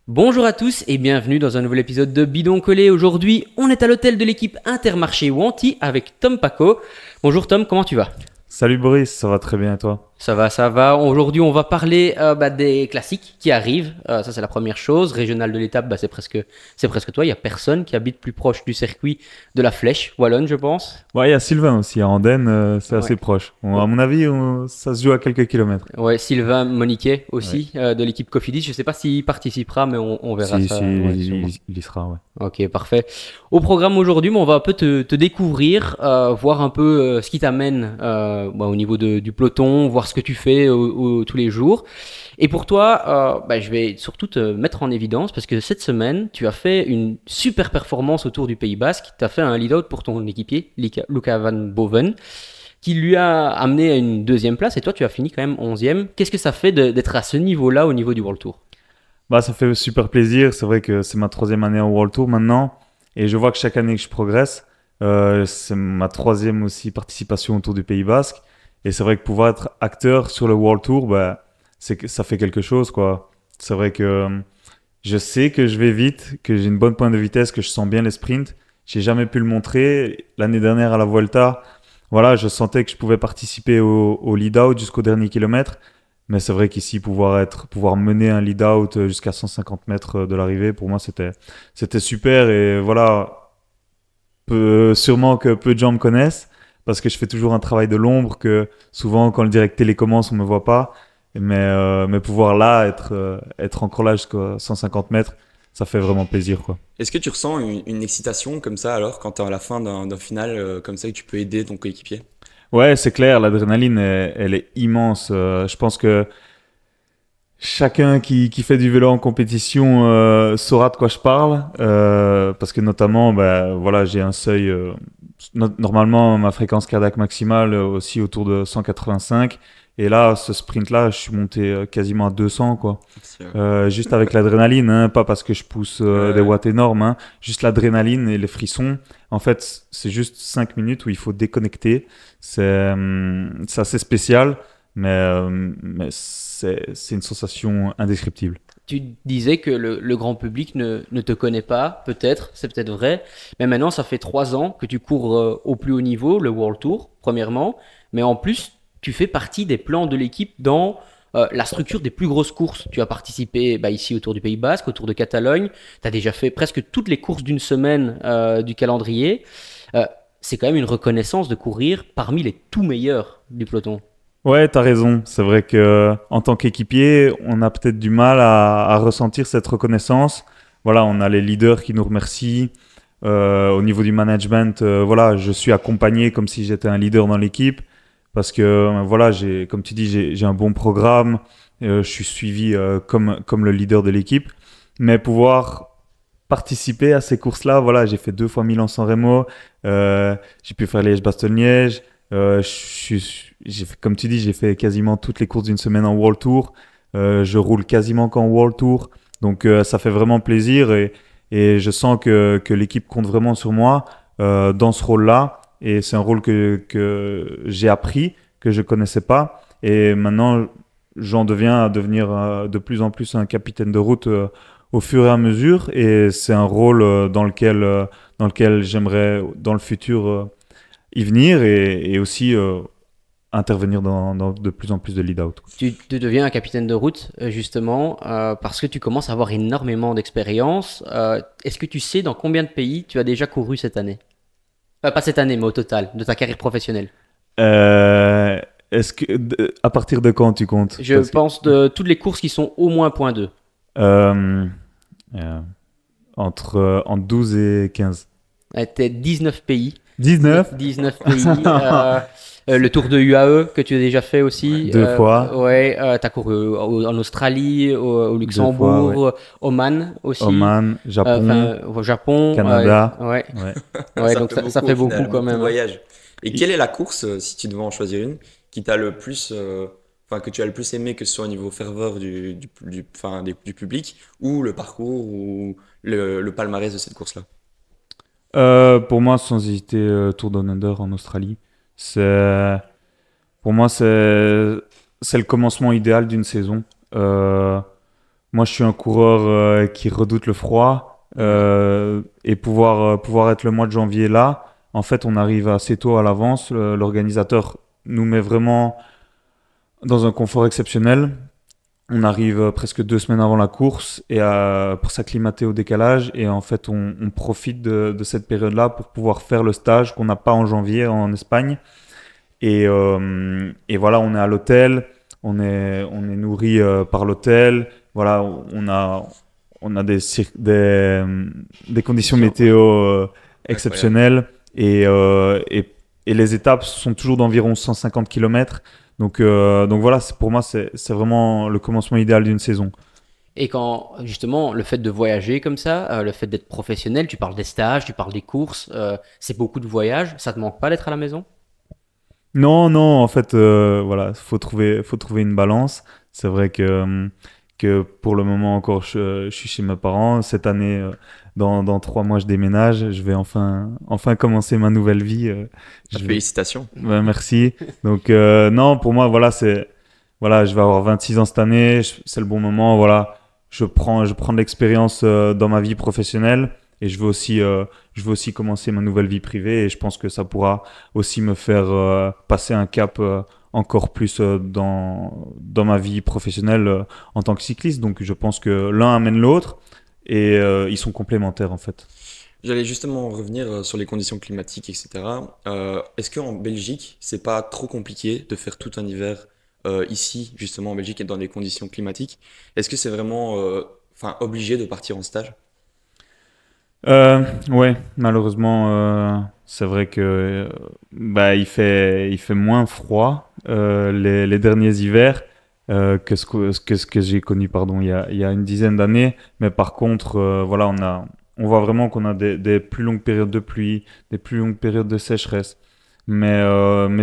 Bonjour à tous et bienvenue dans un nouvel épisode de Bidon Collé. Aujourd'hui, on est à l'hôtel de l'équipe Intermarché Wanty avec Tom Paco. Bonjour Tom, comment tu vas? Salut Boris, ça va très bien et toi? Ça va, ça va. Aujourd'hui, on va parler des classiques qui arrivent. Ça, c'est la première chose. Régional de l'étape, c'est presque toi. Il n'y a personne qui habite plus proche du circuit de la Flèche wallonne, je pense. Ouais, il y a Sylvain aussi, à Andenne, c'est Ouais. assez proche. Bon, à mon avis, ça se joue à quelques kilomètres. Ouais, Sylvain Moniquet Ouais. aussi, de l'équipe Cofidis. Je ne sais pas s'il participera, mais on verra Si, ça, si, ouais, sûrement. il y sera, ouais. Ok, parfait. Au programme aujourd'hui, on va un peu te découvrir, voir un peu ce qui t'amène au niveau du peloton, voir ce que tu fais tous les jours. Et pour toi, je vais surtout te mettre en évidence parce que cette semaine, tu as fait une super performance autour du Pays Basque. Tu as fait un lead-out pour ton équipier, Luca Van Boven, qui lui a amené à une deuxième place et toi, tu as fini quand même 11e. Qu'est-ce que ça fait d'être à ce niveau-là au niveau du World Tour? Bah, ça fait super plaisir. C'est vrai que c'est ma troisième année en World Tour maintenant. Et je vois que chaque année que je progresse, c'est ma troisième aussi participation autour du Pays Basque. Et c'est vrai que pouvoir être acteur sur le World Tour, bah, ça fait quelque chose, quoi. C'est vrai que je sais que je vais vite, que j'ai une bonne pointe de vitesse, que je sens bien les sprints. J'ai jamais pu le montrer. L'année dernière à la Vuelta, voilà, je sentais que je pouvais participer au lead-out jusqu'au dernier kilomètre. Mais c'est vrai qu'ici, pouvoir mener un lead-out jusqu'à 150 mètres de l'arrivée, pour moi, c'était super. Et voilà, sûrement que peu de gens me connaissent, parce que je fais toujours un travail de l'ombre, que souvent, quand le direct télé commence, on me voit pas. Mais pouvoir là, être encore là jusqu'à 150 mètres, ça fait vraiment plaisir, quoi. Est-ce que tu ressens une excitation comme ça alors quand tu es à la fin d'un final comme ça et que tu peux aider ton coéquipier? Ouais, c'est clair, l'adrénaline, elle est immense. Je pense que chacun qui fait du vélo en compétition saura de quoi je parle, parce que notamment, bah, voilà, j'ai un seuil. Normalement, ma fréquence cardiaque maximale aussi autour de 185. Et là, ce sprint-là, je suis monté quasiment à 200, quoi. Juste avec l'adrénaline, hein, pas parce que je pousse des Ouais. watts énormes, hein, juste l'adrénaline et les frissons. En fait, c'est juste 5 minutes où il faut déconnecter. C'est assez spécial, mais c'est une sensation indescriptible. Tu disais que le grand public ne te connaît pas, peut-être, c'est peut-être vrai, mais maintenant ça fait 3 ans que tu cours au plus haut niveau, le World Tour, premièrement, mais en plus tu fais partie des plans de l'équipe dans la structure des plus grosses courses. Tu as participé ici autour du Pays Basque, autour de Catalogne, tu as déjà fait presque toutes les courses d'une semaine du calendrier. Euh, c'est quand même une reconnaissance de courir parmi les tout meilleurs du peloton. Ouais, t'as raison. C'est vrai que en tant qu'équipier, on a peut-être du mal à ressentir cette reconnaissance. Voilà, on a les leaders qui nous remercient. Au niveau du management, voilà, je suis accompagné comme si j'étais un leader dans l'équipe parce que voilà, comme tu dis, j'ai un bon programme. Je suis suivi comme le leader de l'équipe. Mais pouvoir participer à ces courses-là, voilà, j'ai fait 2 fois Milan-San Remo. J'ai pu faire Liège-Bastogne-Liège. Comme tu dis, j'ai fait quasiment toutes les courses d'une semaine en World Tour. Je roule quasiment qu'en World Tour. Donc ça fait vraiment plaisir et je sens que l'équipe compte vraiment sur moi dans ce rôle-là. Et c'est un rôle que j'ai appris, que je connaissais pas. Et maintenant, j'en deviens à devenir de plus en plus un capitaine de route au fur et à mesure. Et c'est un rôle dans lequel j'aimerais dans le futur y venir et aussi intervenir dans de plus en plus de lead-out. Tu deviens un capitaine de route, justement, parce que tu commences à avoir énormément d'expérience. Est-ce que tu sais dans combien de pays tu as déjà couru cette année? Pas cette année, mais au total, de ta carrière professionnelle. Euh, à partir de quand tu comptes? Je pense de toutes les courses qui sont au moins point 2. Euh, euh, entre 12 et 15. T'es 19 pays. 19? 19 pays. Le tour de UAE que tu as déjà fait aussi. 2 fois. Ouais, t'as couru en Australie, au 2 fois, ouais. Luxembourg, Oman aussi. Oman, Japon, Enfin, au Japon. Canada. Ouais. Ouais. Ouais, donc ça fait Au beaucoup final, quand beaucoup de même, hein. voyages. Et quelle est la course, si tu devais en choisir une, qui t'a le plus, enfin que tu as le plus aimé, que ce soit au niveau ferveur du public, ou le parcours, ou le palmarès de cette course-là? Pour moi, sans hésiter, Tour Down Under en Australie. C'est, pour moi, c'est le commencement idéal d'une saison. Euh, moi, je suis un coureur qui redoute le froid et pouvoir être le mois de janvier là, en fait, on arrive assez tôt à l'avance. L'organisateur nous met vraiment dans un confort exceptionnel. On arrive presque 2 semaines avant la course et pour s'acclimater au décalage. Et en fait, on profite de cette période-là pour pouvoir faire le stage qu'on n'a pas en janvier en Espagne. Et voilà, on est à l'hôtel, on est nourri par l'hôtel. Voilà, on a des conditions météo exceptionnelles. Et les étapes sont toujours d'environ 150 km. Donc voilà, pour moi, c'est vraiment le commencement idéal d'une saison. Et quand, justement, le fait de voyager comme ça, le fait d'être professionnel, tu parles des stages, tu parles des courses, c'est beaucoup de voyages, ça te manque pas d'être à la maison? Non, non, en fait, voilà, faut trouver une balance. C'est vrai que pour le moment encore, je suis chez mes parents. Cette année, dans 3 mois, je déménage. Je vais enfin commencer ma nouvelle vie. Félicitations. Ouais, merci. Donc, non, pour moi, voilà, voilà, je vais avoir 26 ans cette année. C'est le bon moment. Voilà, je prends de l'expérience dans ma vie professionnelle et je veux aussi commencer ma nouvelle vie privée. Et je pense que ça pourra aussi me faire passer un cap encore plus dans ma vie professionnelle en tant que cycliste. Donc, je pense que l'un amène l'autre et ils sont complémentaires en fait. J'allais justement revenir sur les conditions climatiques, etc. Est-ce qu'en Belgique, c'est pas trop compliqué de faire tout un hiver ici, justement en Belgique, et dans des conditions climatiques? Est-ce que c'est vraiment obligé de partir en stage? Ouais, malheureusement, c'est vrai que il fait moins froid les derniers hivers que ce que j'ai connu pardon il y a une dizaine d'années. Mais par contre, voilà, on voit vraiment qu'on a des plus longues périodes de pluie, des plus longues périodes de sécheresse. Mais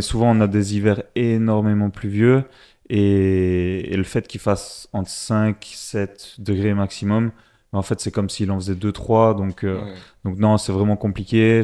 souvent, on a des hivers énormément pluvieux et le fait qu'il fasse entre 5 7 degrés maximum, en fait, c'est comme s'il en faisait 2 3. Ouais. Donc non, c'est vraiment compliqué.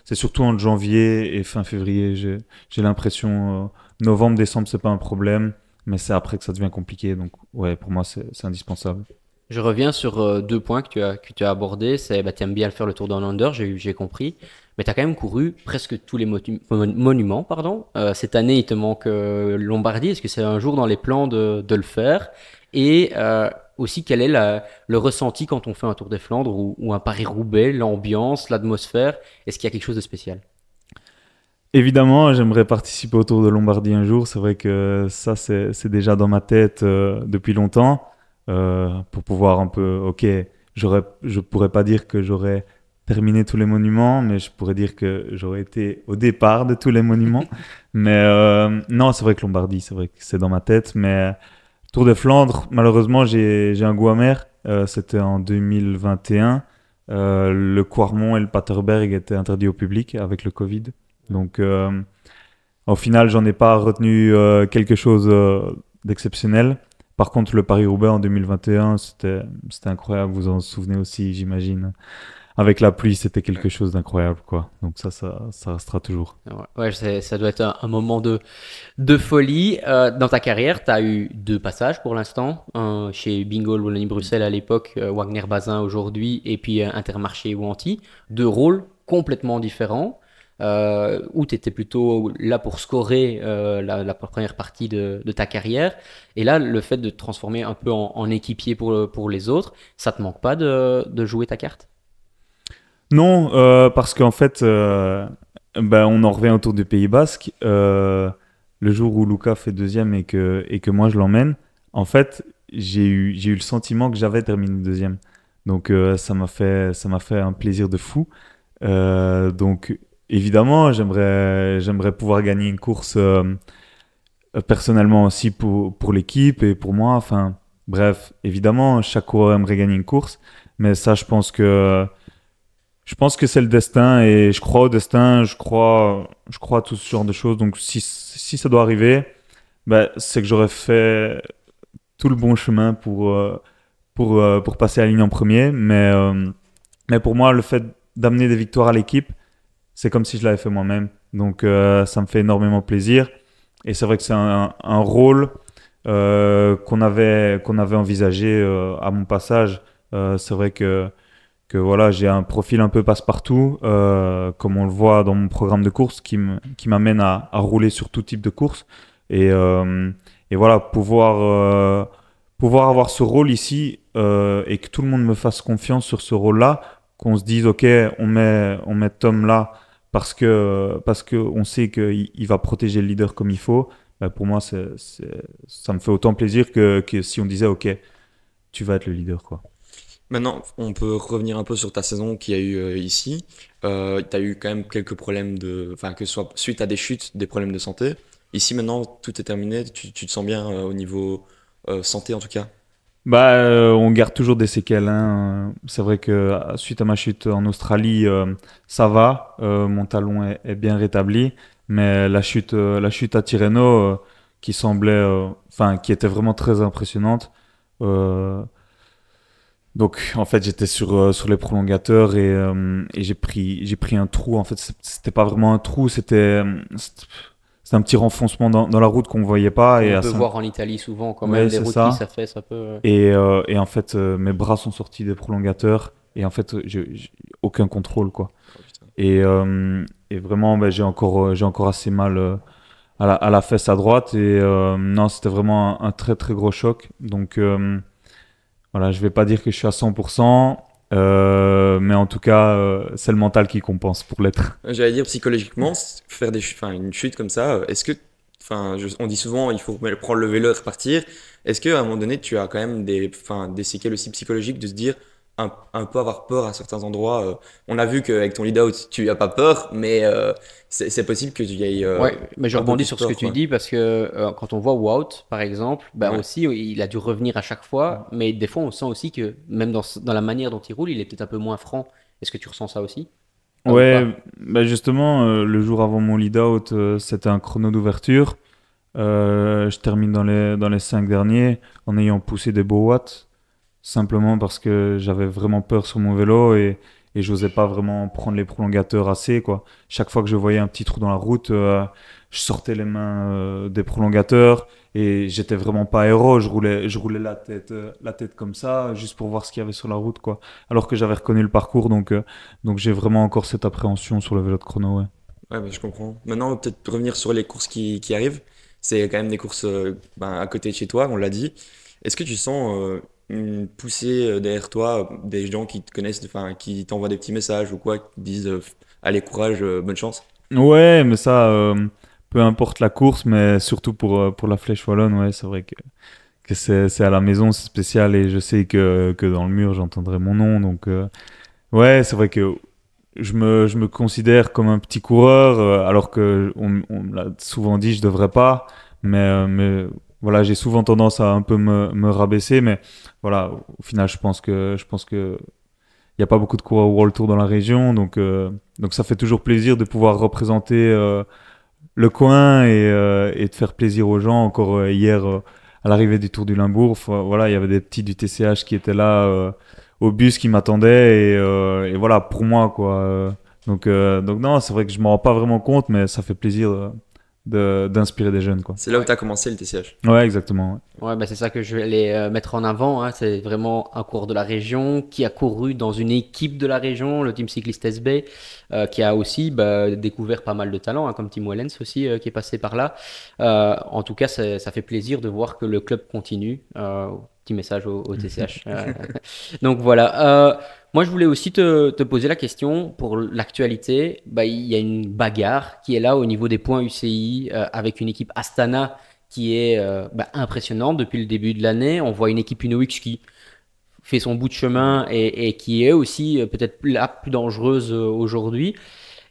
C'est surtout entre janvier et fin février. J'ai l'impression, novembre, décembre, c'est pas un problème, mais c'est après que ça devient compliqué. Donc ouais, pour moi, c'est indispensable. Je reviens sur 2 points que tu as abordés. C'est, bah, tu aimes bien le faire le Tour Down Under, j'ai compris. Mais tu as quand même couru presque tous les monuments, pardon. Cette année, il te manque Lombardie. Est-ce que c'est un jour dans les plans de le faire? Et aussi, quel est le ressenti quand on fait un Tour des Flandres ou un Paris-Roubaix, l'ambiance, l'atmosphère? Est-ce qu'il y a quelque chose de spécial? Évidemment, j'aimerais participer au Tour de Lombardie un jour. C'est vrai que ça, c'est déjà dans ma tête depuis longtemps. Pour pouvoir un peu, ok, je pourrais pas dire que j'aurais terminé tous les monuments, mais je pourrais dire que j'aurais été au départ de tous les monuments. Mais non, c'est vrai que Lombardie, c'est vrai que c'est dans ma tête. Mais Tour de Flandre, malheureusement, j'ai un goût amer. C'était en 2021. Le Quarmont et le Paterberg étaient interdits au public avec le Covid. Donc, au final, j'en ai pas retenu quelque chose d'exceptionnel. Par contre, le Paris-Roubaix en 2021, c'était incroyable. Vous en souvenez aussi, j'imagine. Avec la pluie, c'était quelque chose d'incroyable, quoi. Donc ça restera toujours. Ouais, ça doit être un moment de folie. Dans ta carrière, tu as eu 2 passages pour l'instant. Un chez Bingo Wallonie-Bruxelles à l'époque, Wagner-Bazin aujourd'hui, et puis Intermarché ou Anti. 2 rôles complètement différents. Où tu étais plutôt là pour scorer la première partie de ta carrière. Et là, le fait de te transformer un peu en équipier pour les autres, ça te manque pas de jouer ta carte? Non, parce qu'en fait, on en revient autour du Pays Basque. Le jour où Luca fait deuxième et que moi je l'emmène, en fait, j'ai eu le sentiment que j'avais terminé deuxième. Donc ça m'a fait un plaisir de fou. Donc évidemment, j'aimerais pouvoir gagner une course personnellement aussi pour l'équipe et pour moi. Enfin, bref, évidemment, chaque coureur aimerait gagner une course, mais ça, je pense que c'est le destin et je crois au destin, je crois à tout ce genre de choses. Donc si ça doit arriver, c'est que j'aurais fait tout le bon chemin pour passer à la ligne en premier. Mais pour moi, le fait d'amener des victoires à l'équipe, c'est comme si je l'avais fait moi-même. Donc ça me fait énormément plaisir. Et c'est vrai que c'est un rôle qu'on avait envisagé à mon passage. C'est vrai que voilà, j'ai un profil un peu passe-partout, comme on le voit dans mon programme de course, qui m'amène à rouler sur tout type de course. Et voilà, pouvoir avoir ce rôle ici et que tout le monde me fasse confiance sur ce rôle-là, qu'on se dise, OK, on met Tom là parce que on sait qu'il va protéger le leader comme il faut. Pour moi, ça me fait autant plaisir que si on disait, OK, tu vas être le leader, quoi. Maintenant, on peut revenir un peu sur ta saison qu'il y a eu ici. Tu as eu quand même quelques problèmes enfin, que ce soit suite à des chutes, des problèmes de santé. Ici, maintenant, tout est terminé. Tu te sens bien au niveau santé, en tout cas? Bah, on garde toujours des séquelles, hein. C'est vrai que suite à ma chute en Australie, ça va. Mon talon est bien rétabli, mais la chute à Tirreno, qui semblait, enfin, qui était vraiment très impressionnante. euh, donc, en fait, j'étais sur les prolongateurs et j'ai pris un trou. En fait, c'était pas vraiment un trou, c'était un petit renfoncement dans la route qu'on voyait pas. On Et à peut ce- voir en Italie souvent quand Ouais, même des c'est rookies, ça. ça peut. Et en fait, mes bras sont sortis des prolongateurs. Et en fait, j'ai aucun contrôle, quoi. Oh, putain. Et vraiment, ben, j'ai encore assez mal à la fesse à droite. Et non, c'était vraiment un très, très gros choc. Donc, voilà, je vais pas dire que je suis à 100%. Mais en tout cas, c'est le mental qui compense pour l'être. J'allais dire psychologiquement, faire enfin, une chute comme ça, est-ce que, enfin, on dit souvent il faut prendre le vélo et repartir. Est-ce qu'à un moment donné, tu as quand même enfin, des séquelles aussi psychologiques de se dire un peu avoir peur à certains endroits on a vu qu'avec ton lead-out, tu n'as pas peur, mais c'est possible que tu y aies Ouais, mais je un peu rebondis plus sur ce que peur, tu quoi. dis parce que quand on voit Wout, par exemple, bah Ouais. aussi, il a dû revenir à chaque fois, mais des fois, on sent aussi que même dans la manière dont il roule, il est peut-être un peu moins franc. Est-ce que tu ressens ça aussi? Ah, ou Ouais, pas? bah justement, le jour avant mon lead-out, c'était un chrono d'ouverture. Je termine dans les 5 derniers en ayant poussé des beaux watts, simplement parce que j'avais vraiment peur sur mon vélo et j'osais pas vraiment prendre les prolongateurs assez, quoi. Chaque fois que je voyais un petit trou dans la route, je sortais les mains des prolongateurs et j'étais vraiment pas héros. Je roulais la tête comme ça, juste pour voir ce qu'il y avait sur la route, quoi. Alors que j'avais reconnu le parcours, donc j'ai vraiment encore cette appréhension sur le vélo de chrono, ouais. Ouais, bah, je comprends. Maintenant, on va peut-être revenir sur les courses qui arrivent. C'est quand même des courses ben, à côté de chez toi, on l'a dit. Est-ce que tu sens une poussée derrière toi, des gens qui te connaissent, enfin, qui t'envoient des petits messages ou quoi, qui te disent allez, courage, bonne chance? Ouais, mais ça, peu importe la course, mais surtout pour la Flèche Wallonne, ouais, c'est vrai que c'est à la maison, c'est spécial et je sais que dans le mur, j'entendrai mon nom. Donc, ouais, c'est vrai que je me considère comme un petit coureur, alors que on me l'a souvent dit, je devrais pas. Mais voilà, j'ai souvent tendance à un peu me rabaisser. Mais voilà, au final, je pense que il n'y a pas beaucoup de coureurs World Tour dans la région. Donc ça fait toujours plaisir de pouvoir représenter le coin et de faire plaisir aux gens. Encore hier, à l'arrivée du Tour du Limbourg, voilà, il y avait des petits du TCH qui étaient là au bus qui m'attendaient et voilà, pour moi, quoi. Donc non, c'est vrai que je m'en rends pas vraiment compte, mais ça fait plaisir d'inspirer des jeunes, quoi. C'est là où Ouais. tu as commencé le TCH. Ouais, exactement. Ouais. Ouais, bah c'est ça que je vais aller mettre en avant, hein. C'est vraiment un coureur de la région qui a couru dans une équipe de la région, le Team Cycliste SB, qui a aussi bah, découvert pas mal de talents, hein, comme Tim Wellens aussi, qui est passé par là. En tout cas, ça fait plaisir de voir que le club continue. Petit message au TCH. Donc voilà. Moi, je voulais aussi te poser la question pour l'actualité. Bah, il y a une bagarre qui est là au niveau des points UCI avec une équipe Astana qui est bah, impressionnante depuis le début de l'année. On voit une équipe Uno X qui fait son bout de chemin et qui est aussi peut-être la plus dangereuse aujourd'hui.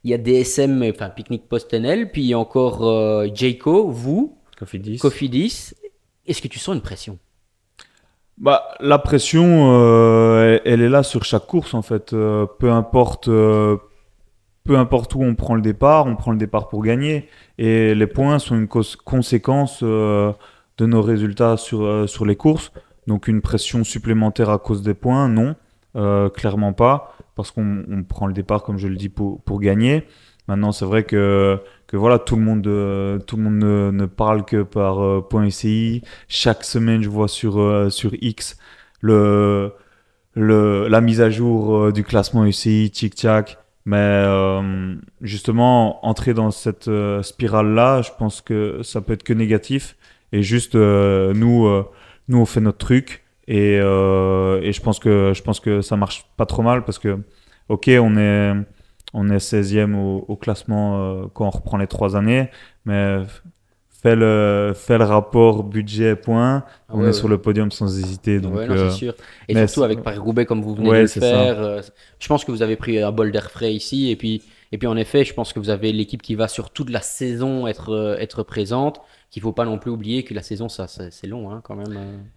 Il y a DSM, enfin Picnic Post-NL, puis encore Jayco, vous, Coffee 10. Cofidis. Est-ce que tu sens une pression? Bah, la pression, elle est là sur chaque course en fait. Peu importe où on prend le départ pour gagner. Et les points sont une conséquence de nos résultats sur les courses. Donc une pression supplémentaire à cause des points, non, clairement pas, parce qu'on prend le départ, comme je le dis, pour gagner. Maintenant, c'est vrai que voilà, tout le monde ne parle que par point .uci. Chaque semaine, je vois sur X le, la mise à jour du classement UCI, tic-tac. Mais justement, entrer dans cette spirale-là, je pense que ça peut être que négatif. Et juste, nous, on fait notre truc. Et je pense que ça marche pas trop mal parce que, ok, on est 16e au classement quand on reprend les 3 années, mais fais le rapport budget-point, Ah on ouais, est ouais. sur le podium sans hésiter. Donc, Ouais, non, c'est sûr. Et mais surtout avec Paris-Roubaix, comme vous venez de ouais, le c'est ça. faire, je pense que vous avez pris un bol d'air frais ici. Et puis en effet, je pense que vous avez l'équipe qui va sur toute la saison être présente. Qu'il faut pas non plus oublier que la saison, c'est long hein, quand même.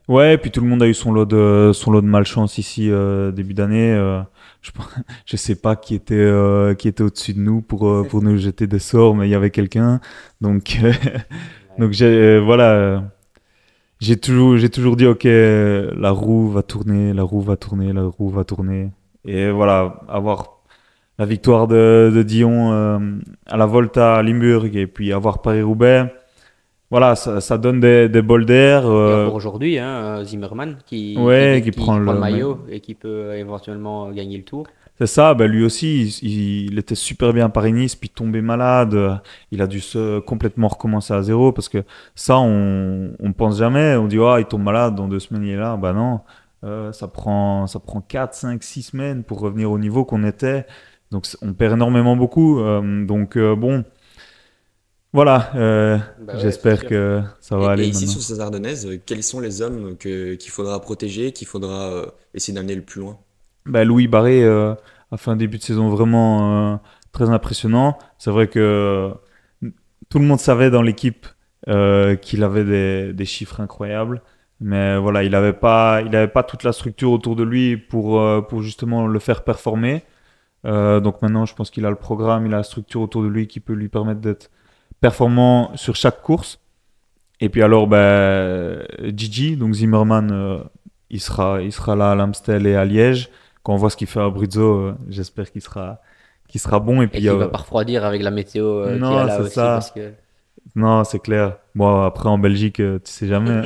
Ouais, et puis tout le monde a eu son lot de malchance ici début d'année. Je, pense- je sais pas qui était au-dessus de nous pour nous jeter des sorts, mais il y avait quelqu'un. Donc, Ouais. donc voilà, j'ai toujours dit, ok, la roue va tourner, la roue va tourner, la roue va tourner. Et voilà, avoir la victoire de Dion à la Volta à Limburg et puis avoir Paris-Roubaix, voilà, ça donne des bols d'air. Et encore aujourd'hui, hein, Zimmerman Ouais, qui prend qui prend le le. maillot et qui peut éventuellement gagner le tour. C'est ça, bah lui aussi, il était super bien à Paris-Nice, puis tombé malade. Il a dû se complètement recommencer à zéro parce que ça, on pense jamais. On dit, ah, il tombe malade, dans 2 semaines, il est là. Bah non, ça prend 4, 5, 6 semaines pour revenir au niveau qu'on était. Donc, on perd énormément beaucoup. Donc, bon, voilà, Bah ouais, c'est j'espère sûr. que ça va Et aller ici, maintenant. sur ces Ardennaises, quels sont les hommes qu'il faudra protéger, qu'il faudra essayer d'amener le plus loin? Bah, Louis Barré a fait un début de saison vraiment très impressionnant. C'est vrai que tout le monde savait dans l'équipe qu'il avait des chiffres incroyables. Mais voilà, il avait pas toute la structure autour de lui pour justement le faire performer. Donc maintenant, je pense qu'il a le programme, il a la structure autour de lui qui peut lui permettre d'être performant sur chaque course. Et puis alors, bah, Gigi, donc Zimmerman, il sera là à l'Amstel et à Liège. Quand on voit ce qu'il fait à Abruzzo, j'espère qu'il sera bon. Et Et puis, qui va pas refroidir avec la météo qu'il y a non, là c'est aussi. Parce ça. que... Non, c'est clair. Bon, après, en Belgique, tu sais jamais.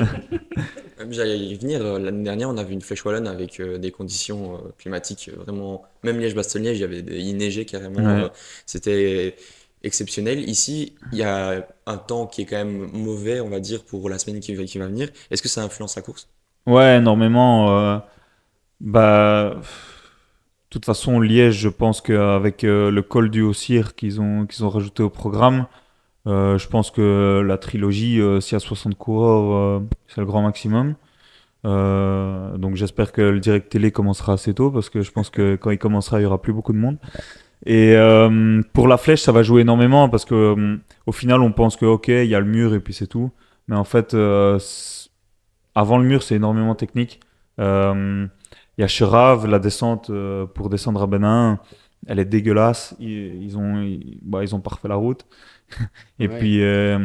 J'allais y venir. L'année dernière, on a vu une flèche wallonne avec des conditions climatiques vraiment. Même Liège-Bastogne-Liège, il neigeait carrément. Ouais. C'était exceptionnel. Ici, il y a un temps qui est quand même mauvais, on va dire, pour la semaine qui va venir. Est-ce que ça influence la course? Ouais, énormément. Bah, de toute façon, Liège, je pense qu'avec le col du Haut-Cyr qu'ils ont rajouté au programme, je pense que la trilogie, s'il y a 60 coureurs, c'est le grand maximum. Donc j'espère que le direct télé commencera assez tôt parce que je pense que quand il commencera, il y aura plus beaucoup de monde. Et pour la flèche, ça va jouer énormément parce que au final, on pense que ok, il y a le mur et puis c'est tout. Mais en fait, avant le mur, c'est énormément technique. Il y a Cherave, la descente pour descendre à Benin, elle est dégueulasse. Ils ont pas refait la route. Ouais.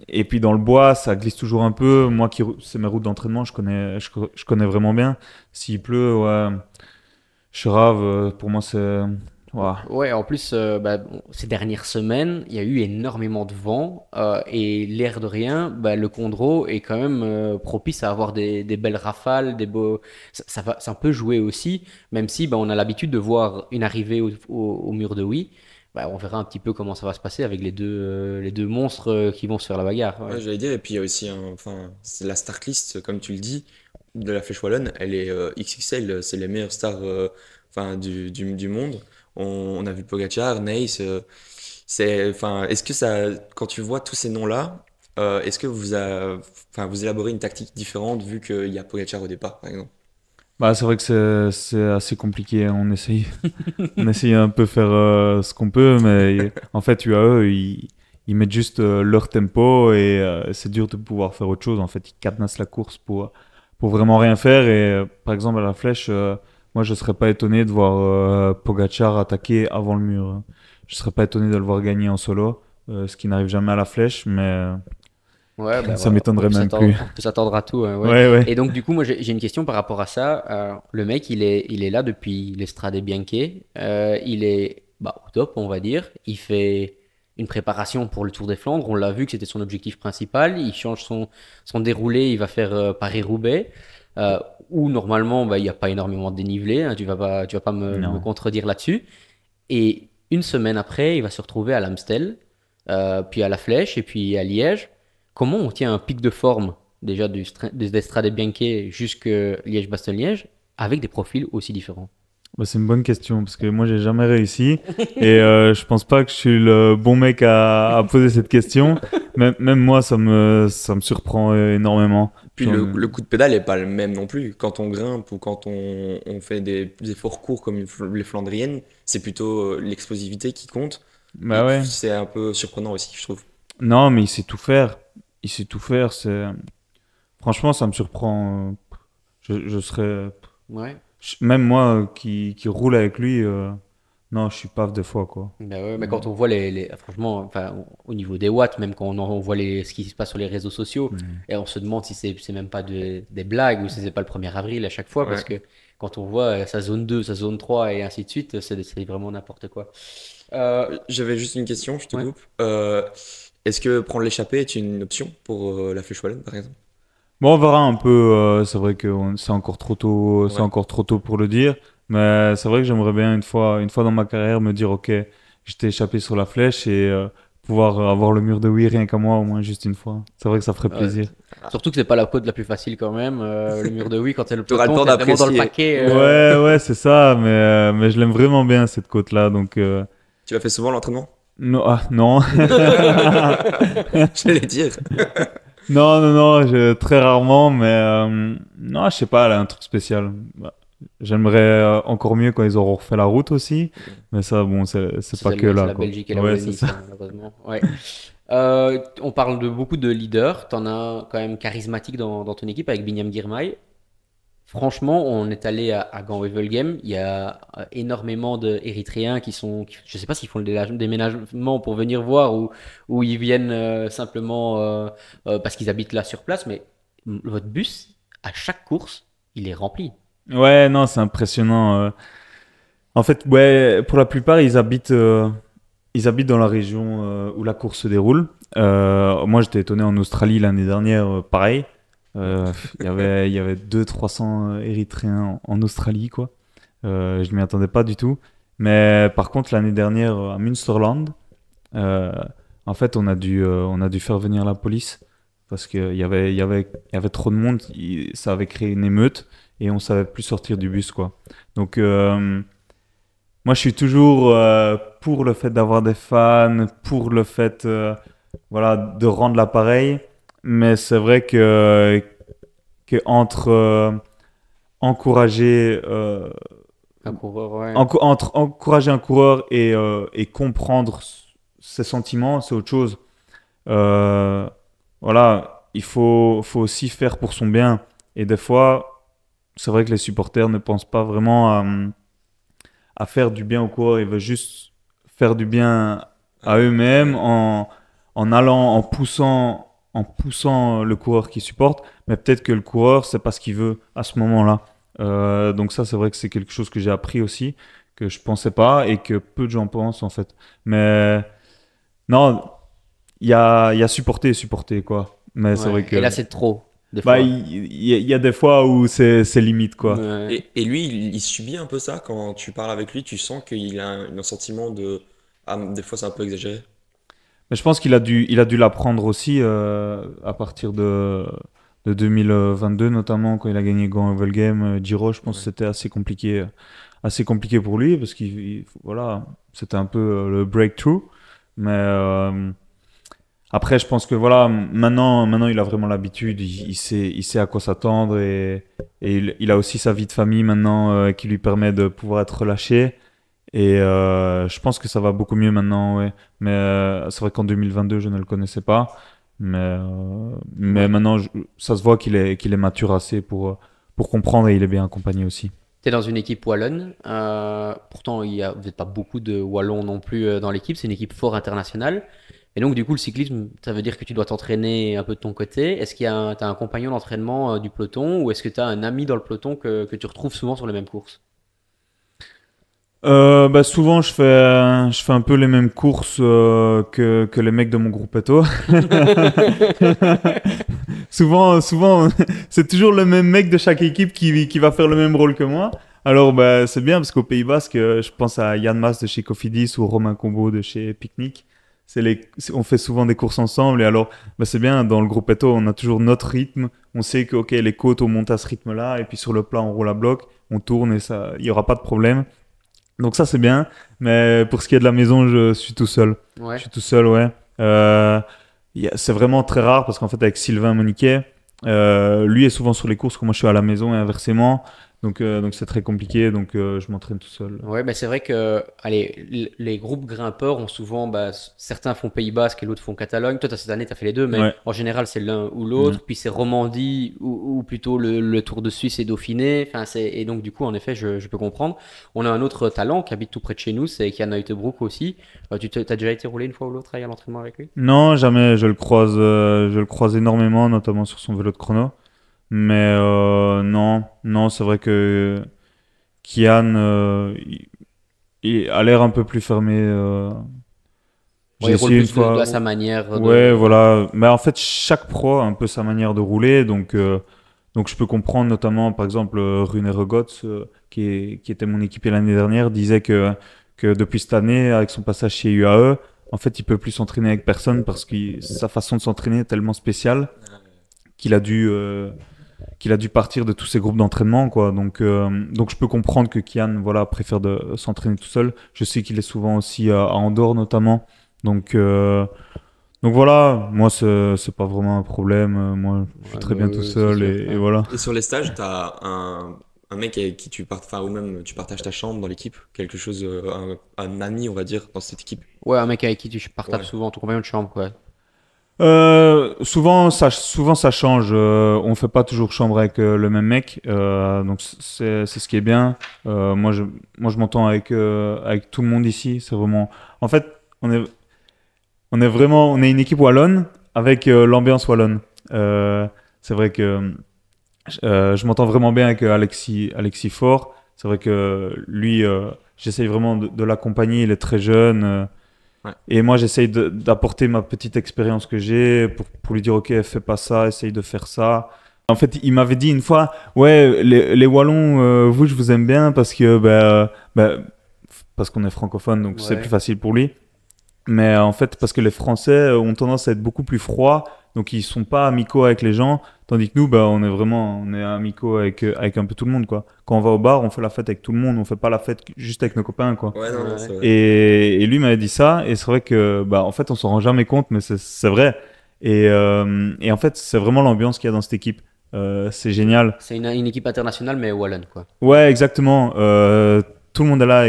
Et puis dans le bois, ça glisse toujours un peu. Moi, c'est mes routes d'entraînement, je connais vraiment bien. S'il pleut, ouais, Cherave, pour moi, c'est. Ouah. Ouais, en plus, bah, ces dernières semaines, il y a eu énormément de vent et l'air de rien, bah, le Condro est quand même propice à avoir des belles rafales, des beaux. Ça peut jouer aussi, même si bah, on a l'habitude de voir une arrivée au mur de Oui. Bah, on verra un petit peu comment ça va se passer avec les deux monstres qui vont se faire la bagarre. Ouais. Ouais, j'allais dire. Et puis il y a aussi enfin, c'est la start list, comme tu le dis, de la flèche wallonne. Elle est XXL. C'est les meilleures stars enfin, du monde. On a vu Pogacar, Neis. Enfin, est-ce que ça, quand tu vois tous ces noms-là, est-ce que enfin, vous élaborez une tactique différente vu qu'il y a Pogacar au départ, par exemple? Bah, c'est vrai que c'est assez compliqué. On essaye un peu faire ce qu'on peut, mais en fait, UAE, ils mettent juste leur tempo et c'est dur de pouvoir faire autre chose. En fait, ils cadenassent la course pour vraiment rien faire. Et par exemple, à la flèche, moi, je serais pas étonné de voir Pogacar attaquer avant le mur. Je serais pas étonné de le voir gagner en solo, ce qui n'arrive jamais à la flèche, mais Ouais, bah ça voilà, m'étonnerait même plus. on peut s'attendre à tout. Ouais. Ouais, ouais. Et donc, du coup, moi, j'ai une question par rapport à ça. Le mec, il est là depuis l'Estrade Bianche. Il est au top, on va dire. Il fait une préparation pour le Tour des Flandres. On l'a vu que c'était son objectif principal. Il change son déroulé. Il va faire Paris-Roubaix, euh, où normalement, il n'y a pas énormément de dénivelé. Hein. Tu vas pas me Non. contredire là-dessus. Et une semaine après, il va se retrouver à l'Amstel, puis à la Flèche, et puis à Liège. Comment on tient un pic de forme déjà des Strade Bianche jusqu'à Liège-Bastogne-Liège avec des profils aussi différents? Bah, c'est une bonne question parce que moi j'ai jamais réussi et je pense pas que je suis le bon mec à poser cette question. Même moi ça me surprend énormément. Puis le coup de pédale est pas le même non plus. Quand on grimpe ou quand on fait des efforts courts comme les Flandriennes, c'est plutôt l'explosivité qui compte. Bah Et ouais. c'est un peu surprenant aussi, je trouve. Non mais il sait tout faire. Il sait tout faire. Franchement ça me surprend. Je serais Ouais. même moi qui roule avec lui. Non je suis paf des fois quoi. Ben ouais, mais quand on voit franchement, enfin, au niveau des watts, même quand on voit ce qui se passe sur les réseaux sociaux, Mm. et on se demande si c'est même pas des blagues ou si c'est pas le 1er avril à chaque fois, parce Ouais. que quand on voit sa zone 2, sa zone 3 et ainsi de suite, c'est vraiment n'importe quoi. J'avais juste une question, je te Ouais. coupe. Est-ce que prendre l'échappée est une option pour la Flèche Wallonne, par exemple? Bon, on verra un peu. C'est vrai que c'est encore trop tôt, c'est Ouais. encore trop tôt pour le dire. Mais c'est vrai que j'aimerais bien une fois dans ma carrière me dire, ok, j'étais échappé sur la flèche et pouvoir avoir le mur de oui rien qu'à moi au moins juste une fois. C'est vrai que ça ferait Ouais. plaisir. Surtout que c'est pas la côte la plus facile quand même. Le mur de oui, quand c'est le T'auras le peloton, temps t'es vraiment dans le d'apprécier. paquet. Ouais, c'est ça. Mais je l'aime vraiment bien cette côte-là. Donc Tu l'as fait souvent l'entraînement? non, non, J'allais dire. non, très rarement. Mais non, je sais pas, elle a un truc spécial. Bah, j'aimerais encore mieux quand ils auront refait la route aussi. Mais ça, bon, c'est pas que C'est là, la quoi. Belgique et la Ouais, c'est Wallonie, ça. ça, malheureusement. Ouais. On parle de beaucoup de leaders. T'en as quand même charismatique dans ton équipe avec Binyam Girmay. Franchement, on est allé à Gand-Wevelgem. Il y a énormément d'Érythréens je ne sais pas s'ils font le déménagement pour venir voir ou ils viennent simplement parce qu'ils habitent là sur place. Mais votre bus, à chaque course, il est rempli. Ouais, non, c'est impressionnant. En fait, ouais, pour la plupart, ils habitent dans la région où la course se déroule. Moi, j'étais étonné en Australie l'année dernière, pareil. Il y avait 200-300 Érythréens en Australie, quoi. Je m'y attendais pas du tout. Mais par contre, l'année dernière, à Münsterland, euh, en fait, on a dû faire venir la police parce il y avait trop de monde. Ça avait créé une émeute et on savait plus sortir du bus, quoi. Donc, moi, je suis toujours pour le fait d'avoir des fans, pour le fait voilà, de rendre l'appareil. Mais c'est vrai que entre encourager, Un coureur, ouais. entre encourager un coureur et comprendre ses sentiments, c'est autre chose. Euh, voilà, faut aussi faire pour son bien. Et des fois, c'est vrai que les supporters ne pensent pas vraiment à faire du bien aux coureurs. Ils veulent juste faire du bien à eux-mêmes en allant, en poussant le coureur qui supporte. Mais peut-être que le coureur, c'est pas ce qu'il veut à ce moment-là. Donc ça, c'est vrai que c'est quelque chose que j'ai appris aussi, que je pensais pas et que peu de gens pensent en fait. Mais non, il y a supporter et supporter quoi. Mais c'est vrai Ouais. Et que là, c'est trop, des bah fois. il y a des fois où c'est limite quoi. Ouais. Et lui, il subit un peu ça quand tu parles avec lui, tu sens qu'il a un sentiment de. Ah, des fois, c'est un peu exagéré. Mais je pense il a dû l'apprendre aussi à partir de 2022, notamment quand il a gagné Grand Oval Game, Giro. Je pense que Ouais. c'était assez compliqué pour lui parce voilà, c'était un peu le breakthrough. Mais après, je pense que voilà, maintenant, il a vraiment l'habitude. Il sait à quoi s'attendre et il a aussi sa vie de famille maintenant qui lui permet de pouvoir être relâché. Et je pense que ça va beaucoup mieux maintenant, ouais. Mais c'est vrai qu'en 2022, je ne le connaissais pas. Mais Ouais. maintenant, ça se voit qu'il est mature assez pour comprendre et il est bien accompagné aussi. Tu es dans une équipe wallonne. Pourtant, vous n'êtes pas beaucoup de wallons non plus dans l'équipe. C'est une équipe fort internationale. Et donc, du coup, le cyclisme, ça veut dire que tu dois t'entraîner un peu de ton côté. Est-ce qu'il y a t'as un compagnon d'entraînement du peloton ou est-ce que tu as un ami dans le peloton que tu retrouves souvent sur les mêmes courses? Bah souvent je fais un peu les mêmes courses que les mecs de mon groupe Eto. Souvent c'est toujours le même mec de chaque équipe qui va faire le même rôle que moi. Alors bah c'est bien parce qu'au Pays Basque, je pense à Yann Mas de chez Cofidis ou Romain Combo de chez Picnic. On fait souvent des courses ensemble et alors bah, c'est bien dans le groupe Eto, on a toujours notre rythme. On sait que ok les côtes on monte à ce rythme-là et puis sur le plat on roule à bloc, on tourne et ça il y aura pas de problème. Donc ça c'est bien, mais pour ce qui est de la maison, je suis tout seul. Ouais. Je suis tout seul, ouais. C'est vraiment très rare parce qu'en fait avec Sylvain Moniquet, lui est souvent sur les courses quand moi je suis à la maison et inversement. Donc c'est très compliqué, donc je m'entraîne tout seul. Ouais, bah c'est vrai que allez, les groupes grimpeurs ont souvent, bah, certains font Pays Basque et l'autre font Catalogne. Toi, cette année, tu as fait les deux, mais Ouais. en général, c'est l'un ou l'autre. Mhm. Puis c'est Romandie ou plutôt le Tour de Suisse et Dauphiné. Enfin, et donc, du coup, en effet, je peux comprendre. On a un autre talent qui habite tout près de chez nous, c'est Kian Uitebroek aussi. Tu as déjà été roulé une fois ou l'autre à l'entraînement avec lui? Non, jamais. Je le croise énormément, notamment sur son vélo de chrono. Mais non, non, c'est vrai que Kian, il a l'air un peu plus fermé. Ouais, J'ai il roule essayé une plus fois. à sa manière Ouais, de. voilà. Mais en fait, chaque pro a un peu sa manière de rouler. Donc je peux comprendre, notamment, par exemple, Rune Regots, qui était mon équipier l'année dernière, disait que depuis cette année, avec son passage chez UAE, en fait, il peut plus s'entraîner avec personne parce que sa façon de s'entraîner est tellement spéciale qu'il a qu'il a dû partir de tous ces groupes d'entraînement, quoi. Donc je peux comprendre que Kian, voilà, préfère de s'entraîner tout seul. Je sais qu'il est souvent aussi à Andorre, notamment. Donc, euh, donc voilà, moi, c'est pas vraiment un problème. Moi, je suis Ouais, très bah, bien tout c'est seul sûr. et Ouais. voilà. Et sur les stages, t'as un mec avec qui tu partages, enfin, ou même tu partages ta chambre dans l'équipe, quelque chose, un ami, on va dire, dans cette équipe. Ouais, un mec avec qui tu partages Ouais. souvent ton compagnon de chambre, quoi. Souvent ça change. On fait pas toujours chambre avec le même mec, donc c'est ce qui est bien. Moi je m'entends avec tout le monde ici. C'est vraiment. En fait, on est on est une équipe wallonne avec l'ambiance wallonne. C'est vrai que je m'entends vraiment bien avec Alexis Faure. C'est vrai que lui, j'essaye vraiment de l'accompagner. Il est très jeune. Ouais. Et moi, j'essaye d'apporter ma petite expérience que j'ai pour lui dire, OK, fais pas ça, essaye de faire ça. En fait, il m'avait dit une fois, ouais, les Wallons, vous, je vous aime bien parce que, parce qu'on est francophone, donc c'est Ouais. plus facile pour lui. Mais en fait, parce que les Français ont tendance à être beaucoup plus froids, donc ils sont pas amicaux avec les gens, tandis que nous, on est amicaux avec un peu tout le monde, quoi. Quand on va au bar, on fait la fête avec tout le monde, on fait pas la fête juste avec nos copains, quoi. Ouais, non, non, Ouais. c'est vrai. Et lui m'avait dit ça, et c'est vrai que, en fait, on s'en rend jamais compte, mais c'est vrai. Et en fait, c'est vraiment l'ambiance qu'il y a dans cette équipe. C'est génial. C'est une équipe internationale, mais wallonne, quoi. Ouais, exactement. Tout le monde est là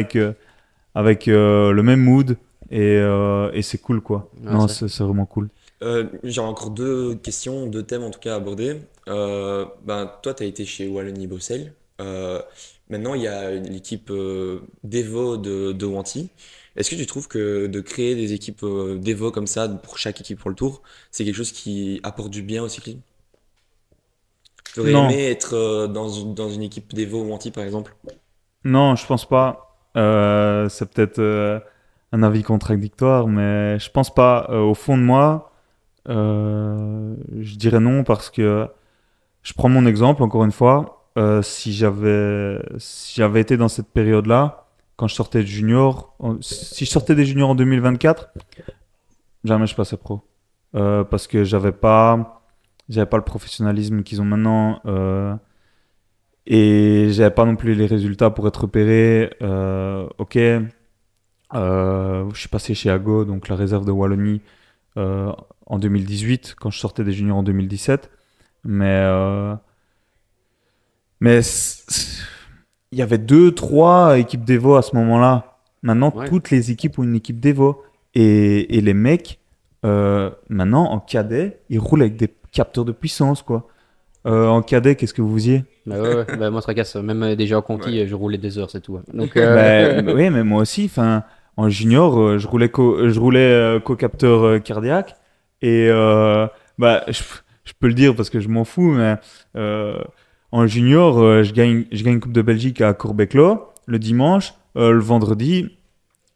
avec le même mood, et c'est cool, quoi. Ouais, Non, ça- c'est vraiment cool. J'ai encore deux questions, deux thèmes en tout cas à aborder. Toi, tu as été chez Wallonie-Bruxelles. Maintenant, il y a l'équipe Devo de Wanty. Est-ce que tu trouves que de créer des équipes Devo comme ça pour chaque équipe pour le tour, c'est quelque chose qui apporte du bien au cyclisme? Tu aurais Non, aimé être dans une équipe Devo Wanty par exemple? non, je pense pas. C'est peut-être un avis contradictoire, mais je pense pas. Au fond de moi, je dirais non parce que je prends mon exemple encore une fois. Si j'avais été dans cette période-là, quand je sortais de junior, si je sortais des juniors en 2024, jamais je passais pro. Parce que j'avais pas le professionnalisme qu'ils ont maintenant. Et j'avais pas non plus les résultats pour être repéré. Ok, je suis passé chez Ago, donc la réserve de Wallonie, en 2018, quand je sortais des juniors en 2017. Mais il y avait deux, trois équipes d'Evo à ce moment-là. Maintenant, Ouais. toutes les équipes ont une équipe d'Evo. Et les mecs, maintenant, en cadet, ils roulent avec des capteurs de puissance, quoi. En cadet, qu'est-ce que vous faisiez? Bah ouais. Bah, moi, ça casse. Même déjà en Conti, Ouais. je roulais des heures, c'est tout. Ouais. Donc, Oui, mais moi aussi. Enfin, en junior, je roulais co-capteur cardiaque. Et je peux le dire parce que je m'en fous, mais euh, en junior, je gagne Coupe de Belgique à Corbeclo le dimanche. le vendredi,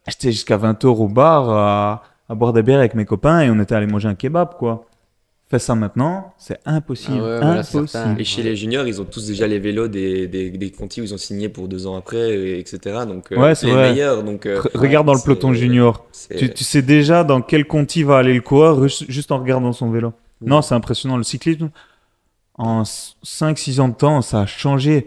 j'étais jusqu'à 20h au bar à boire des bières avec mes copains et on était allé manger un kebab, quoi. Fais ça maintenant, c'est impossible. Ah ouais, voilà, c'est Impossible. certain. Et chez les juniors, ils ont tous déjà les vélos des contis où ils ont signé pour 2 ans après, etc. Donc, Ouais, c'est les vrai. meilleurs. Donc, Regarde dans le c'est- peloton junior. c'est- Tu sais déjà dans quel conti va aller le coureur juste en regardant son vélo. Mm. Non, c'est impressionnant. Le cyclisme, en 5-6 ans de temps, ça a changé.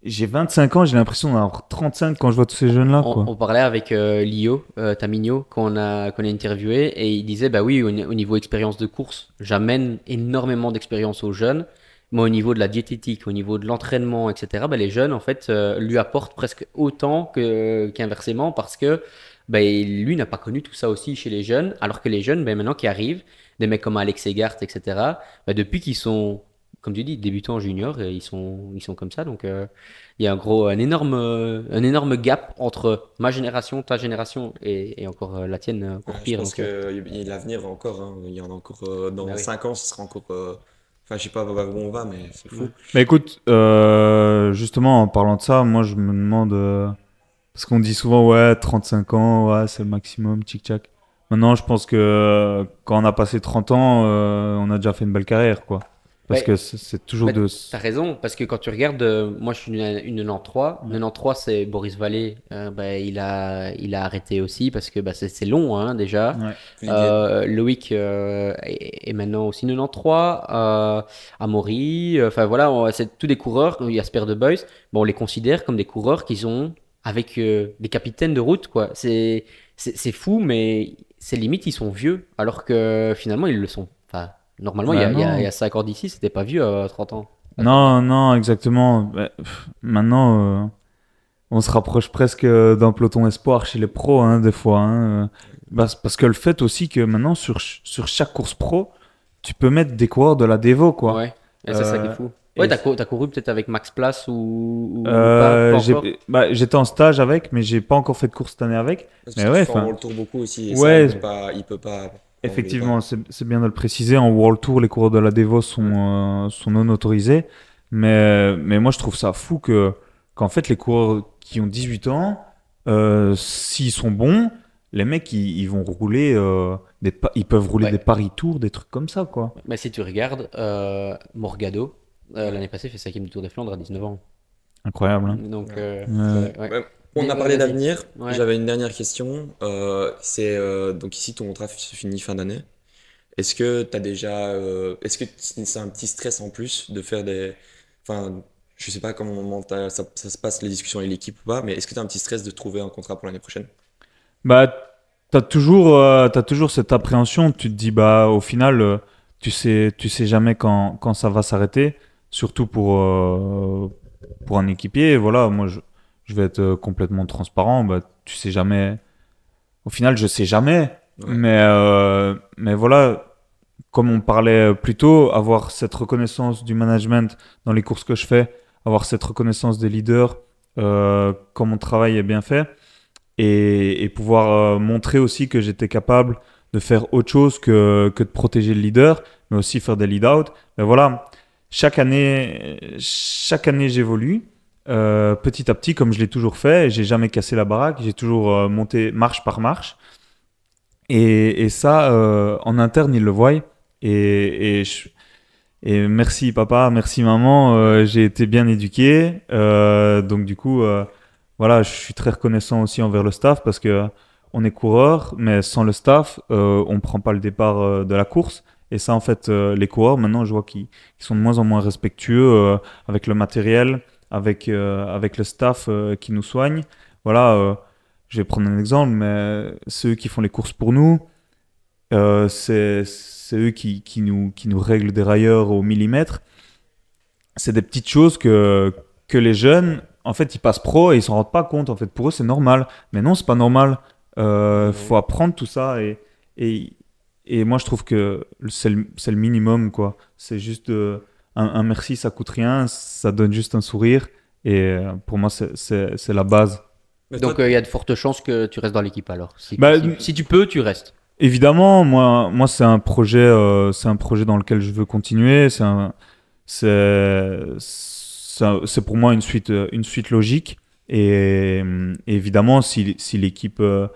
J'ai 25 ans, j'ai l'impression d'en avoir 35 quand je vois tous ces jeunes-là, quoi. On parlait avec Lio Tamigno qu'on a interviewé et il disait bah oui, au niveau expérience de course, j'amène énormément d'expérience aux jeunes, mais au niveau de la diététique, au niveau de l'entraînement, etc., bah, les jeunes en fait lui apportent presque autant qu'inversement parce que bah, lui n'a pas connu tout ça aussi chez les jeunes, alors que les jeunes bah, maintenant qui arrivent, des mecs comme Alex Egart, etc., bah, depuis qu'ils sont, comme tu dis, débutants juniors, ils sont comme ça, donc il y a un énorme gap entre ma génération, ta génération et encore la tienne, encore je pire. pense Donc, qu'il y a l'avenir encore. Hein. Il y en a encore dans bah oui. 5 ans, ce sera encore. Enfin, je sais pas où on va, mais c'est fou. Mais écoute, justement, en parlant de ça, moi je me demande. Parce qu'on dit souvent, ouais, 35 ans, ouais, c'est le maximum, tchic-tchac. Maintenant, je pense que quand on a passé 30 ans, on a déjà fait une belle carrière, quoi. Parce Ouais. que c'est toujours Bah, de. t'as raison, parce que quand tu regardes, moi je suis une 93, 93 c'est Boris Vallée, bah, il a arrêté aussi parce que bah, c'est long hein, déjà. Ouais. Loïc est maintenant aussi 93, Amaury, enfin voilà, c'est tous des coureurs, il y a Jasper de Boys, bon, on les considère comme des coureurs qui sont avec des capitaines de route, quoi. C'est fou, mais c'est limite, ils sont vieux, alors que finalement ils le sont. Enfin, normalement, Bah il y non. a 5 ans d'ici, c'était pas vieux à 30 ans. Non, non, exactement. Bah, maintenant, on se rapproche presque d'un peloton espoir chez les pros, hein, des fois. Hein. Parce que le fait aussi que maintenant, sur chaque course pro, tu peux mettre des coureurs de la Devo, quoi. Ouais, et c'est ça qui est fou. et Ouais, t'as couru peut-être avec Max Place ou pas encore. J'étais en stage avec, mais j'ai pas encore fait de course cette année avec. Parce Mais que ouais, tu fais en enfin, World Tour beaucoup aussi. Et ouais, ça, il peut pas. effectivement, c'est bien de le préciser. En World Tour, les coureurs de la Devo sont non autorisés. Mais moi, je trouve ça fou qu'en fait, les coureurs qui ont 18 ans, s'ils sont bons, les mecs, ils vont rouler, ils peuvent rouler Ouais. des Paris Tours, des trucs comme ça, quoi. Mais si tu regardes, Morgado, l'année passée, fait 5e du Tour des Flandres à 19 ans. Incroyable, hein. Donc, Ouais. ouais. Ouais. On a Mais parlé vas-y. d'avenir. Ouais. J'avais une dernière question. Donc ici, ton contrat se finit fin d'année. Est-ce que tu as déjà. Est-ce que c'est un petit stress en plus de faire des. Enfin, je sais pas comment ça se passe, les discussions avec l'équipe ou pas, mais est-ce que tu as un petit stress de trouver un contrat pour l'année prochaine? Bah, t'as toujours cette appréhension. Tu te dis, bah, au final, tu sais jamais quand ça va s'arrêter. Surtout pour un équipier. Voilà, moi, je vais être complètement transparent. Bah, tu sais jamais. Au final, je sais jamais. Ouais. Mais voilà, comme on parlait plus tôt, avoir cette reconnaissance du management dans les courses que je fais, avoir cette reconnaissance des leaders, quand mon travail est bien fait, et pouvoir montrer aussi que j'étais capable de faire autre chose que de protéger le leader, mais aussi faire des lead-out. Mais voilà, chaque année j'évolue. Petit à petit, comme je l'ai toujours fait, j'ai jamais cassé la baraque, j'ai toujours monté marche par marche. Et ça, en interne, ils le voient. Et merci papa, merci maman, j'ai été bien éduqué. Donc du coup, voilà, je suis très reconnaissant aussi envers le staff parce que on est coureur, mais sans le staff, on prend pas le départ de la course. Et ça, en fait, les coureurs, maintenant, je vois qu'ils sont de moins en moins respectueux avec le matériel, avec le staff qui nous soigne. Voilà, je vais prendre un exemple, mais ceux qui font les courses pour nous, c'est eux qui nous règlent des railleurs au millimètre. C'est des petites choses que les jeunes, en fait, ils passent pro et ils s'en rendent pas compte. En fait, pour eux, c'est normal. Mais non, c'est pas normal. Faut apprendre tout ça. Et moi, je trouve que c'est le minimum, quoi. C'est juste un merci, ça coûte rien. Ça donne juste un sourire. Et pour moi, c'est la base. Mais Donc, toi, il y a de fortes chances que tu restes dans l'équipe alors. Bah, Si tu peux, tu restes. Évidemment, moi c'est un projet dans lequel je veux continuer. C'est pour moi une suite logique. Et évidemment, si l'équipe a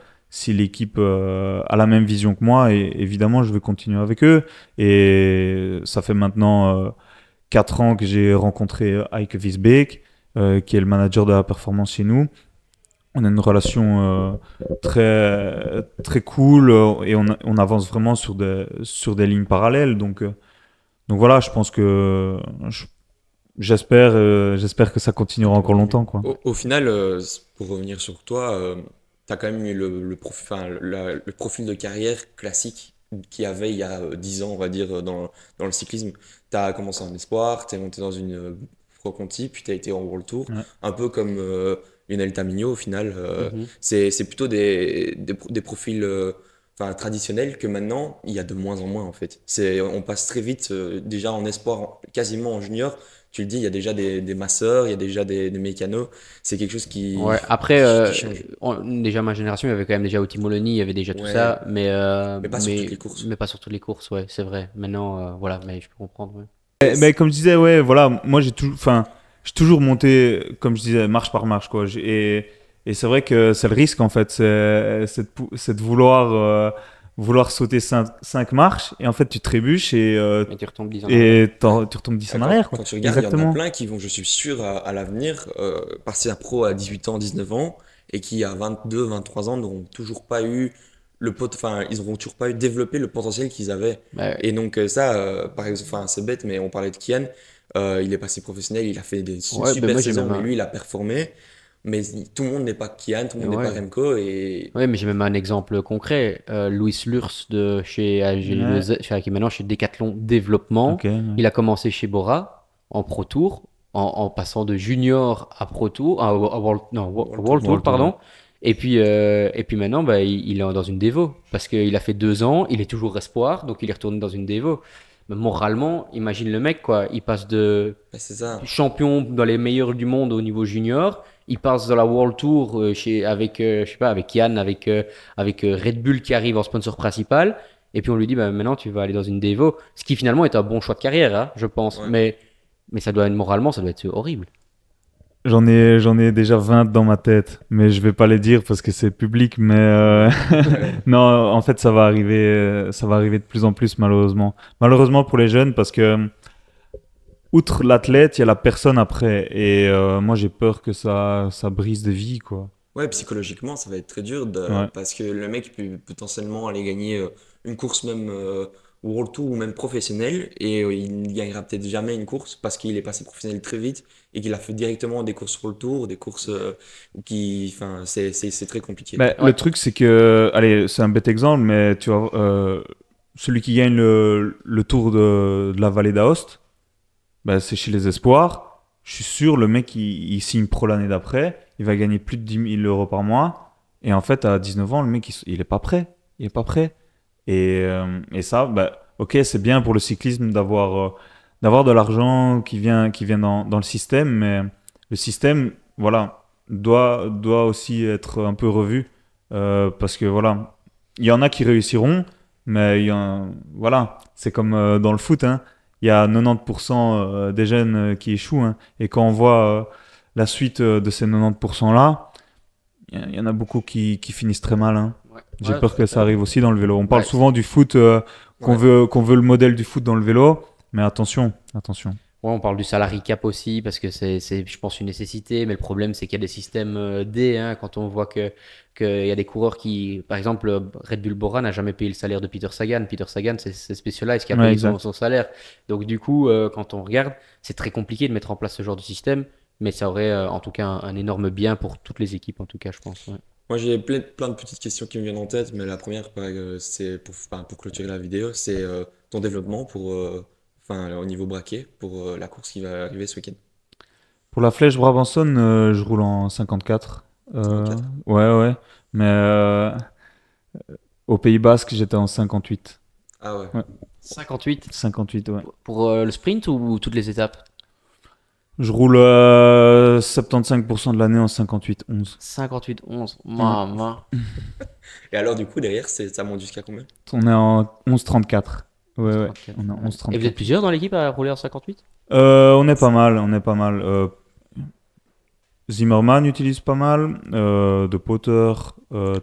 la même vision que moi, et évidemment, je vais continuer avec eux. Et ça fait maintenant 4 ans que j'ai rencontré Heike Wiesbeek, qui est le manager de la performance chez nous. On a une relation très, très cool et on avance vraiment sur des lignes parallèles. Donc voilà, je pense que j'espère que ça continuera encore longtemps, quoi. Au final, pour revenir sur toi, tu as quand même eu le profil de carrière classique qu'il y avait il y a 10 ans, on va dire, dans le cyclisme. Tu as commencé en espoir, tu es monté dans une Pro Conti, puis tu as été en World Tour, Ouais. un peu comme Lionel Tamigno au final. Mhm. C'est plutôt des profils traditionnels que maintenant, il y a de moins en moins en fait. On passe très vite, déjà en espoir, quasiment en junior. Tu le dis, il y a déjà des masseurs, il y a déjà des mécanos. C'est quelque chose Ouais, après, qui change. déjà ma génération, il y avait quand même déjà Oti Molony, il y avait déjà tout Ouais, ça, mais pas sur toutes les courses. mais pas sur toutes les courses, ouais, c'est vrai. Maintenant, voilà, mais je peux comprendre. Ouais. Mais comme je disais, ouais, voilà, moi j'ai toujours monté, comme je disais, marche par marche, quoi. Et c'est vrai que c'est le risque, en fait, c'est de vouloir sauter 5 marches, et en fait, tu trébuches Mais tu retombes 10 ans en arrière. tu retombes 10 en arrière, quoi. Quand tu regardes, il y en a Exactement. plein qui vont, je suis sûr, à l'avenir, passer à pro à 18 ans, 19 ans, et qui, à 22, 23 ans, n'auront toujours pas eu ils n'auront toujours pas eu développé le potentiel qu'ils avaient. Bah, Et donc, ça, par exemple, c'est bête, mais on parlait de Kian, il est passé professionnel, il a fait une ouais, super moi j'ai saison, même mais lui, il a performé. Mais tout le monde n'est pas Kian, tout le monde n'est pas ouais. Remco, et Ouais, mais j'ai même un exemple concret. Louis Lurs de chez AG Ouais. qui est maintenant chez Decathlon Développement. Ok, ouais. Il a commencé chez Bora en Pro Tour, en passant de junior à Pro Tour, à World, non, World World Tour, World Tour, pardon. Et puis maintenant, bah, il est dans une Devo parce qu'il a fait 2 ans, il est toujours espoir, donc il est retourné dans une Devo. Mais moralement, imagine le mec, quoi. Il passe de c'est ça. champion dans les meilleurs du monde au niveau junior. Il passe dans la World Tour avec, je sais pas, avec Yann, avec Red Bull qui arrive en sponsor principal. Et puis on lui dit, bah, maintenant tu vas aller dans une Devo. Ce qui finalement est un bon choix de carrière, hein, je pense. Ouais. Mais ça doit être moralement, ça doit être horrible. J'en ai déjà 20 dans ma tête, mais je vais pas les dire parce que c'est public, mais Ouais. non, en fait, ça va arriver de plus en plus, malheureusement. Malheureusement pour les jeunes, parce que outre l'athlète, il y a la personne après, et moi, j'ai peur que ça brise des vies, quoi. Ouais, psychologiquement, ça va être très dur Ouais. parce que le mec peut potentiellement aller gagner une course même World Tour ou même professionnelle et il ne gagnera peut-être jamais une course parce qu'il est passé professionnel très vite et qu'il a fait directement des courses World Tour, des courses enfin, c'est très compliqué. Mais Ouais. le truc, c'est que, allez, c'est un bête exemple, mais tu vois, celui qui gagne le tour de la vallée d'Aoste, bah, c'est chez les Espoirs. Je suis sûr, le mec, il signe pro l'année d'après, il va gagner plus de 10 000 euros par mois. Et en fait, à 19 ans, le mec, il est pas prêt. Il est pas prêt. Et ça, bah, ok, c'est bien pour le cyclisme d'avoir de l'argent qui vient dans le système, mais le système, voilà, doit aussi être un peu revu. Parce que voilà, il y en a qui réussiront, mais voilà, c'est comme dans le foot, hein. Il y a 90% des jeunes qui échouent, hein. Et quand on voit la suite de ces 90%-là, il y en a beaucoup qui finissent très mal, hein. Ouais. J'ai Ouais, peur que ça arrive aussi dans le vélo. On parle Ouais, souvent du foot, qu'on Ouais. veut le modèle du foot dans le vélo, mais attention. Ouais, on parle du salary cap aussi parce que c'est, je pense, une nécessité. Mais le problème, c'est qu'il y a des systèmes D. Hein, quand on voit qu'il y a des coureurs qui, par exemple, Red Bull Bora n'a jamais payé le salaire de Peter Sagan. Peter Sagan, c'est Specialized qui a Ouais, payé exact. son salaire. Donc, du coup, quand on regarde, c'est très compliqué de mettre en place ce genre de système. Mais ça aurait en tout cas un énorme bien pour toutes les équipes, en tout cas, je pense. Ouais. Moi, j'ai plein de petites questions qui me viennent en tête, mais la première, c'est pour clôturer la vidéo, c'est ton développement au niveau braquet pour la course qui va arriver ce week-end. Pour la Flèche Brabançonne, je roule en 54. 54. Ouais. Mais au Pays Basque, j'étais en 58. Ah ouais. Ouais. 58 58, ouais. pour le sprint ou toutes les étapes? Je roule 75% de l'année en 58-11. 58-11. Maman. Et alors, du coup, derrière, ça monte jusqu'à combien? On est en 11-34. Ouais. 34. On est en Et vous 11-34. êtes plusieurs dans l'équipe à rouler en 58? On est pas mal. Zimmerman utilise pas mal, De Potter,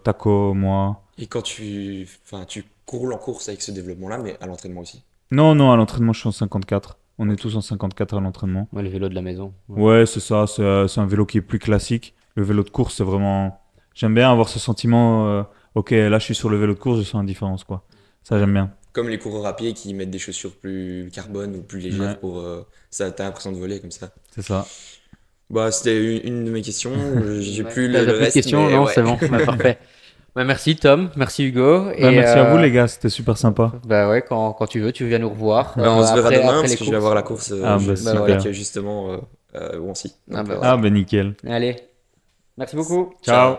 Taco, moi. Et quand tu roules en course avec ce développement-là, mais à l'entraînement aussi. Non, non, à l'entraînement, je suis en 54. On est tous en 54 à l'entraînement. Ouais, le vélo de la maison. Ouais. Ouais, c'est ça, c'est un vélo qui est plus classique. Le vélo de course, c'est vraiment... J'aime bien avoir ce sentiment, ok, là je suis sur le vélo de course, je sens la différence, quoi. Ça, j'aime bien. Comme les coureurs à pied qui mettent des chaussures plus carbone ou plus légères Ouais, pour ça, t'as l'impression de voler comme ça. c'est ça. Bah, c'était une de mes questions. J'ai Ouais. plus T'as le plus de reste, questions? mais Non, ouais. c'est bon. Bah, parfait. Bah, merci Tom, merci Hugo. Bah, merci à vous, les gars, c'était super sympa. Bah ouais, quand tu veux, tu viens nous revoir. Bah, on se verra après, demain après parce les que je vais courses. voir la course Ah, bah, jeudi super. avec justement Wancy. Ah, bah, Ah, ouais. bah nickel. Allez, merci beaucoup. Ciao.